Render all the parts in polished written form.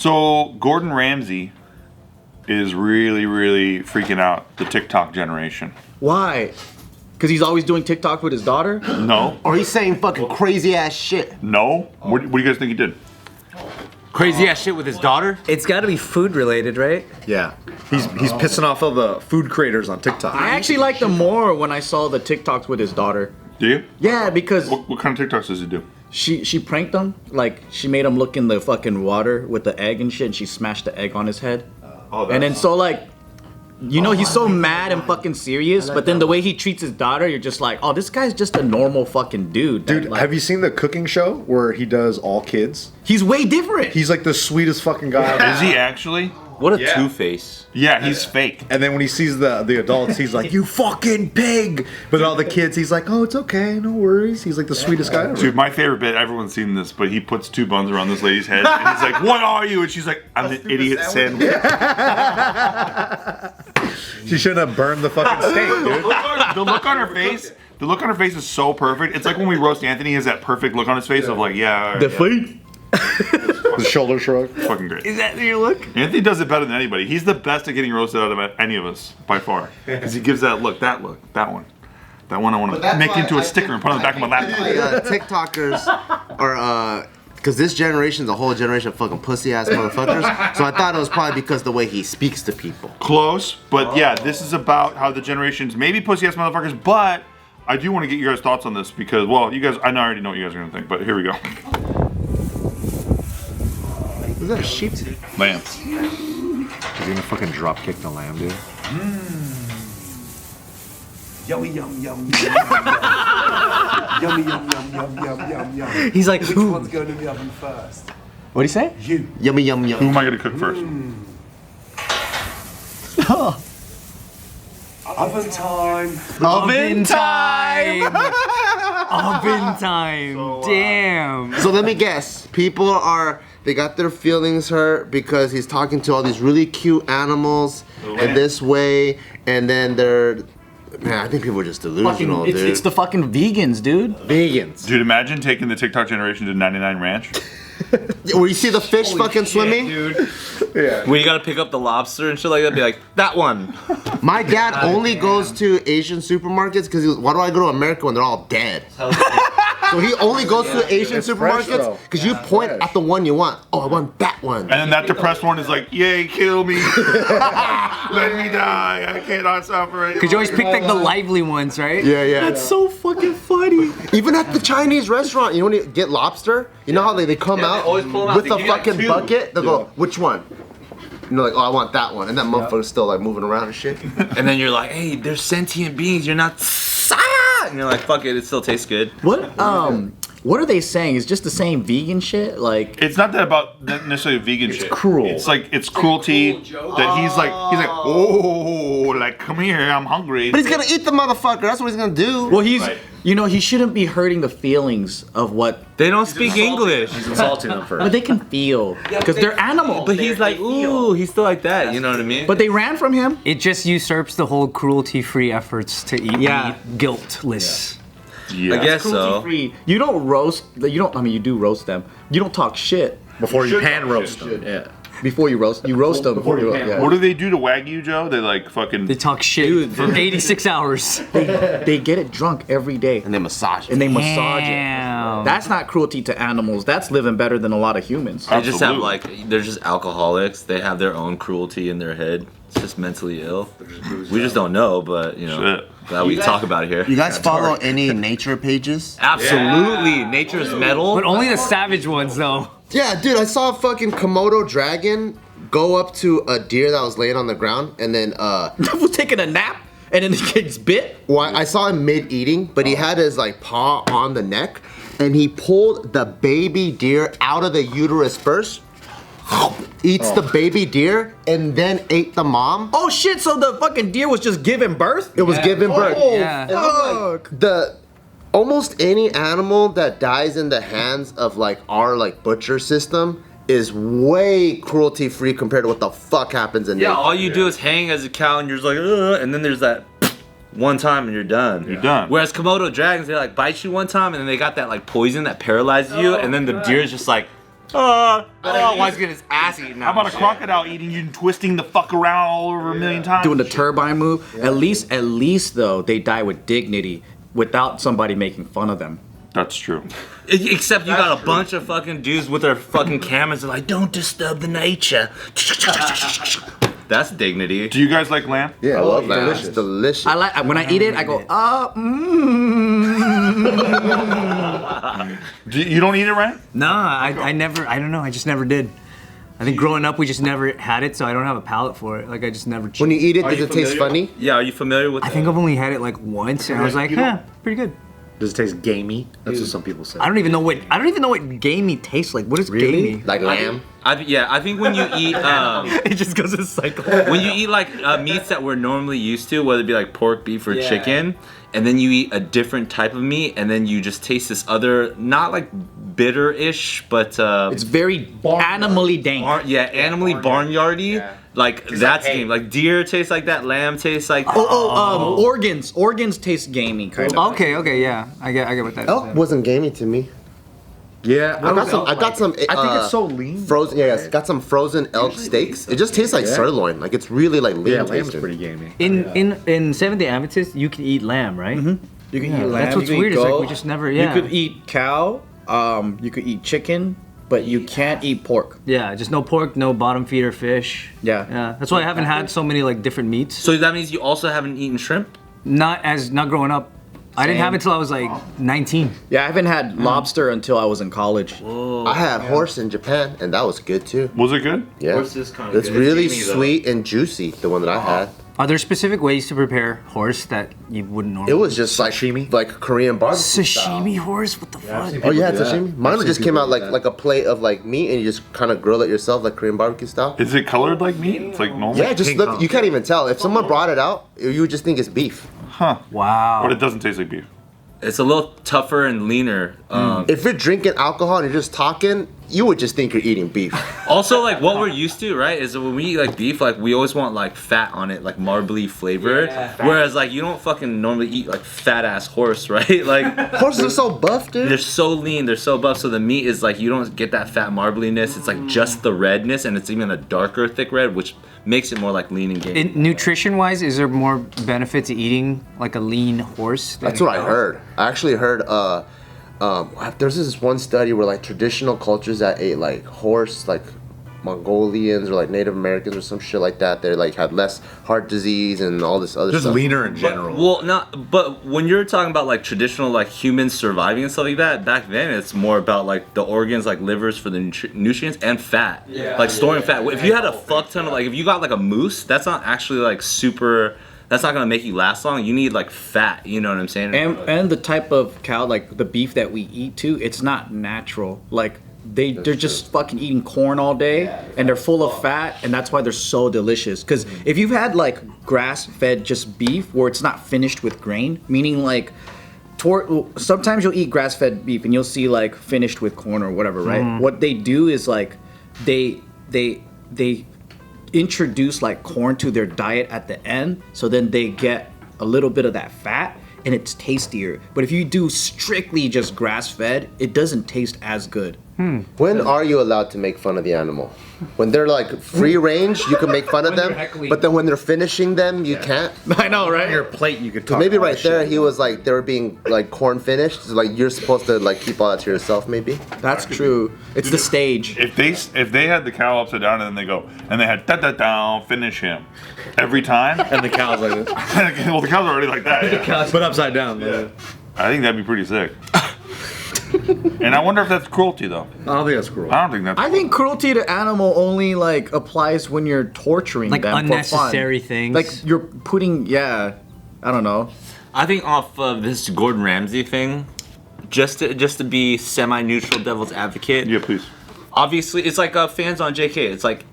So Gordon Ramsay is really, really freaking out the TikTok generation. Why? Because he's always doing TikTok with his daughter? No. Or he's saying fucking crazy ass shit. No. What do you guys think he did? Crazy ass shit with his daughter? It's got to be food related, right? Yeah. He's pissing off of the food creators on TikTok. I actually liked him more when I saw the TikToks with his daughter. Do you? Yeah, because What kind of TikToks does he do? she pranked him. Like, she made him look in the fucking water with the egg and shit, and she smashed the egg on his head. And then so, like, you know, he's so mad and fucking serious, but then the way he treats his daughter, you're just like, oh, this guy's just a normal fucking dude. Dude, like, have you seen the cooking show where he does all kids? he's way different. He's like the sweetest fucking guy. Is he actually? What a two-face. Yeah, he's fake. And then when he sees the adults, he's like, you fucking pig! But all the kids, he's like, oh, it's okay, no worries. He's like the sweetest guy ever. Dude, my favorite bit, everyone's seen this, but he puts 2 buns around this lady's head, and he's like, what are you? And she's like, I'm an idiot sandwich. She shouldn't have burned the fucking steak, dude. The look on her face, is so perfect. It's like when we roast Anthony, he has that perfect look on his face of like, yeah. the fight. The shoulder shrug. Fucking great. Is that your look? Anthony does it better than anybody. He's the best at getting roasted out of any of us, by far. Because he gives that look, that one. That one I want to make into a sticker and put on the back of my laptop. TikTokers are, because this generation's a whole generation of fucking pussy ass motherfuckers. So I thought it was probably because the way he speaks to people. Close, but yeah, this is about how the generations maybe pussy ass motherfuckers, but I do want to get your guys' thoughts on this because, well, you guys, I already know what you guys are going to think, but here we go. Is that a sheep? Lamb. Is he gonna fucking drop kick the lamb, dude? Yummy, yum, yum, yum, yummy, yum, yum, yum, yum, yum, yum. He's like, Which one's going in the oven first? What'd he say? You. Yummy, yum, Who yum. am I going to cook first? Oven time. oven time! Oven time. Damn. So let me guess. People they got their feelings hurt because he's talking to all these really cute animals in this way, and then man, I think people are just delusional, dude. It's the fucking vegans, dude. Vegans. Dude, imagine taking the TikTok generation to 99 Ranch. Where you see the fish fucking swimming? Dude. Yeah. When you gotta pick up the lobster and shit like that, be like, that one. My dad only goes to Asian supermarkets because why do I go to America when they're all dead? So he only goes to Asian It's fresh, supermarkets though. because you point at the one you want. Oh, I want that one. And then that depressed one is like, yay, kill me. Let me die. I cannot suffer anymore. Because you always pick like the lively ones, right? Yeah, yeah. That's so fucking funny. Even at the Chinese restaurant, you know when you get lobster, you know how they come out always pull 'em out. with They the give you, like, fucking 2. bucket? They'll go, which one? And they're like, oh, I want that one. And that motherfucker's still like moving around and shit. And then you're like, hey, they're sentient beings. You're not. And you're like, fuck it, it still tastes good. What are they saying? It's just the same vegan shit? Like, It's not that about necessarily vegan shit. cruel. It's like, it's cruelty that he's like, oh, like, come here, I'm hungry. But he's gonna eat the motherfucker. That's what he's gonna do. well, he's, Right. you know, he shouldn't be hurting the feelings of what, They don't speak English. He's insulting them first. but they can feel. Because they're animals. But he's like, ooh, he's still like that. You know what I mean? But they ran from him. It just usurps the whole cruelty-free efforts to eat Yeah. meat guiltless. Yeah. I guess so. Cruelty-free. You don't roast, I mean, you do roast them. You don't talk shit Before you pan roast them. Yeah. before you roast them. Before you pan. yeah. What do they do to Wagyu, Joe? They like fucking... They talk shit for 86 hours. They get it drunk every day. And they massage it. And they massage it. Damn. That's not cruelty to animals. That's living better than a lot of humans. They just have Absolutely. like, they're just alcoholics. They have their own cruelty in their head. It's just mentally ill. We just don't know, but you know, Shit. glad we talk about it here. You guys follow any nature pages? Absolutely, nature's metal. But only the savage ones, though. Yeah, dude, I saw a fucking Komodo dragon go up to a deer that was laying on the ground and then was taking a nap and then he gets bit. well, I saw him mid-eating, but he had his like paw on the neck and he pulled the baby deer out of the uterus first, eats the baby deer, and then ate the mom. Oh shit, so the fucking deer was just giving birth? It was giving birth. Yeah. And I'm like, almost any animal that dies in the hands of like our like butcher system is way cruelty free compared to what the fuck happens in Yeah, nature. all you do is hang as a cow and you're just like, ugh, and then there's that one time and you're done. You're done. Whereas Komodo dragons, they like bite you one time and then they got that like poison that paralyzes you, and then the deer is just like, One's getting his ass eaten How about a crocodile eating you and twisting the fuck around all over a million times? Doing the turbine move. At least though, they die with dignity without somebody making fun of them. That's true. Except you got a bunch of fucking dudes with their fucking cameras that are like, don't disturb the nature. That's dignity. Do you guys like lamb? Yeah, I love that. It's delicious. I like when I eat it. I go, You don't eat it, right? No, I never. I don't know. I just never did. I think growing up we just never had it, so I don't have a palate for it. Like I just never. When you eat it, does it taste funny? Yeah, are you familiar with I think I've only had it like once, and I was like, pretty good. Does it taste gamey? That's what some people say. I don't even know what gamey tastes like. What is gamey? Like lamb? I think when you eat, It just goes in cycle. when you eat like meats that we're normally used to, whether it be like pork, beef, or chicken, and then you eat a different type of meat, and then you just taste this other, not like bitter-ish, but it's very animally dank. animally barnyardy. Yeah. Like that's game. Like deer tastes like that. Lamb tastes like. Organs. Organs taste gamey, kind of. Okay, yeah. I get what that is. Elk wasn't gamey to me. Yeah, I got some. I think it's so lean. Frozen. Yeah, got some frozen elk steaks. It just tastes like sirloin. Like it's really like lean. Yeah, lamb's tasting. pretty gamey. In Seventh-day Adventist, you can eat lamb, right? Mm-hmm. You can eat lamb. That's what's you can weird. eat Is like goat, we just never. You could eat cow. You could eat chicken, but you can't eat pork. Yeah, just no pork, no bottom feeder fish. Yeah. That's why I haven't had so many like different meats. So that means you also haven't eaten shrimp? Not growing up. I didn't have it until I was like 19. Yeah, I haven't had lobster until I was in college. I had horse in Japan, and that was good too. Was it good? Yeah, Horse is kinda it's good. really It's gamey, sweet and juicy. The one that I had. Are there specific ways to prepare horse that you wouldn't normally? It was just like Sashimi? like Korean barbecue style. Sashimi horse? What the fuck? Oh, you had do that. sashimi? Mine I've just seen came people out do like a plate of like meat, and you just kind of grill it yourself, like Korean barbecue style. Is it colored like meat? It's like normal. Yeah, just pink look. color. You can't even tell. If someone brought it out, you would just think it's beef. Huh. Wow. But it doesn't taste like beef. It's a little tougher and leaner. If you're drinking alcohol and you're just talking, you would just think you're eating beef. Also, like what we're used to, right, is that when we eat like beef, like we always want like fat on it, like marbly flavor. Whereas like you don't fucking normally eat like fat ass horse, right? Like Horses are so buff, dude. they're so lean, they're so buff. So the meat is like you don't get that fat marbliness. It's like just the redness, and it's even a darker, thick red, which makes it more like lean and gamey. Nutrition-wise, is there more benefit to eating like a lean horse? That's what I heard. I actually heard there's this one study where like traditional cultures that ate like horse, like Mongolians or like Native Americans or some shit like that, they like had less heart disease and all this other Just stuff. leaner in general. But when you're talking about like traditional like humans surviving and stuff like that, back then it's more about like the organs, like livers for the nutrients and fat, like storing fat. If you had a fuck ton of like, if you got like a moose, that's not actually like super. That's not gonna make you last long. You need like fat. You know what I'm saying? And the type of cow, like the beef that we eat too, it's not natural. Like they're just fucking eating corn all day, and they're full of fat, and that's why they're so delicious. Because if you've had like grass-fed just beef where it's not finished with grain, meaning like sometimes you'll eat grass-fed beef and you'll see like finished with corn or whatever, right? What they do is like they introduce like corn to their diet at the end, so then they get a little bit of that fat and it's tastier. But if you do strictly just grass-fed, it doesn't taste as good. When are you allowed to make fun of the animal? When they're like free range, you can make fun of them, but then when they're finishing them, you can't. I know, right? On your plate, you could talk. Maybe all right that there, shit. he was like they were being like corn finished. So, like you're supposed to like keep all that to yourself, maybe. That's true. It's the stage. If they had the cow upside down and then they go and they had down, finish him every time. And the cow's like this. Well, the cows are already like that. Yeah. But upside down. Yeah. I think that'd be pretty sick. And I wonder if that's cruelty though. I don't think that's cruel. I don't think that's. I think cruelty to animal only like applies when you're torturing Like them unnecessary for fun. things. Like you're putting, I don't know. I think off of this Gordon Ramsay thing, just to be semi-neutral, devil's advocate. Yeah, please. Obviously, it's like fans on JK. It's like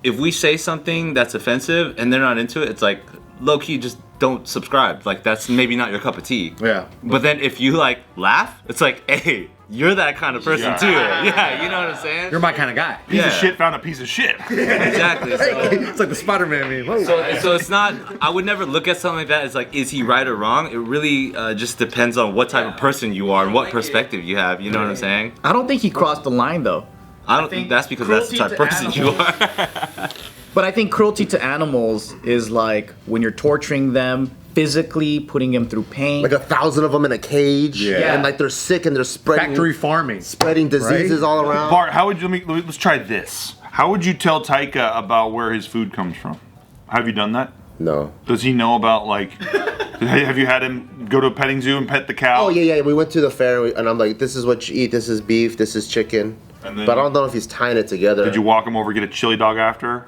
if we say something that's offensive and they're not into it, it's like low key just don't subscribe. Like that's maybe not your cup of tea. Yeah. But then if you like laugh, it's like, hey, you're that kind of person too. Yeah, you know what I'm saying? You're my kind of guy. Piece of shit found a piece of shit. Exactly. So, It's like the Spider-Man meme. Whoa. so it's not. I would never look at something like that as like, is he right or wrong? It really just depends on what type of person you are and what perspective you have. You know what I'm saying? I don't think he crossed the line though. I don't think that's because that's the type of person you are. But I think cruelty to animals is like when you're torturing them, physically putting them through pain. Like 1,000 of them in a cage. Yeah. And like they're sick and they're spreading. Factory farming. Spreading diseases all around. Bart, how would you, let's try this. How would you tell Taika about where his food comes from? Have you done that? No. Does he know about like, have you had him go to a petting zoo and pet the cow? Oh, yeah. We went to the fair and I'm like, this is what you eat. This is beef. This is chicken. And then, but I don't know if he's tying it together. Did you walk him over, get a chili dog after?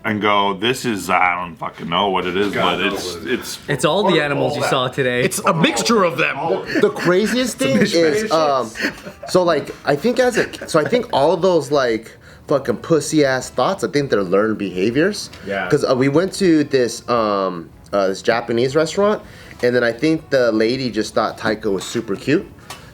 And go, this is, I don't fucking know what it is, but It's all the animals you saw today. It's a mixture of them. The craziest thing is, so like, I think all of those like fucking pussy ass thoughts, I think they're learned behaviors. Yeah. Because we went to this this Japanese restaurant, and then I think the lady just thought Taika was super cute,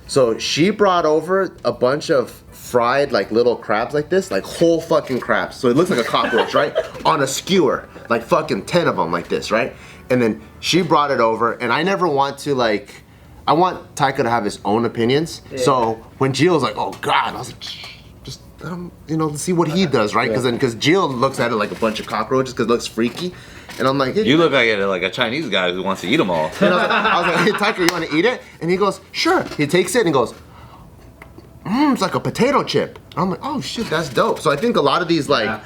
so she brought over a bunch of fried like little crabs like this, like whole fucking crabs. So it looks like a cockroach, right? On a skewer, like fucking 10 of them like this, right? And then she brought it over, and I never want to like, I want Taika to have his own opinions. Yeah. So when Jill was like, oh God, I was like, just you know, see what he does, right? Because Jill looks at it like a bunch of cockroaches because it looks freaky. And I'm like, hey, you look like a Chinese guy who wants to eat them all. And I was like, hey Taika, you want to eat it? And he goes, sure. He takes it and goes, it's like a potato chip. I'm like, oh shit, that's dope. So I think a lot of these like,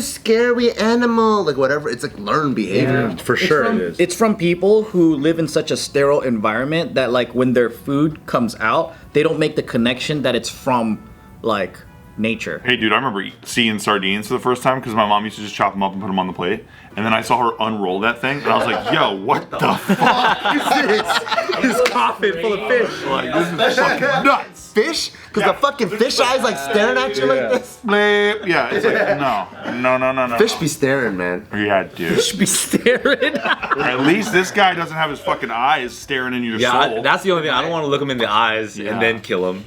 scary animal, like whatever, it's like learned behavior. Yeah, for sure it is. It's from people who live in such a sterile environment that like when their food comes out, they don't make the connection that it's from like nature. Hey dude, I remember seeing sardines for the first time because my mom used to just chop them up and put them on the plate. And then I saw her unroll that thing, and I was like, yo, what the fuck is this? His coffin full of fish. Like, this is fucking nuts. Fish? Because the fucking fish eyes like staring at you like this? Bleep. Yeah, it's like, no. Fish be staring, man. Yeah, dude. Fish be staring. At least this guy doesn't have his fucking eyes staring in your soul. That's the only thing. I don't want to look him in the eyes and then kill him.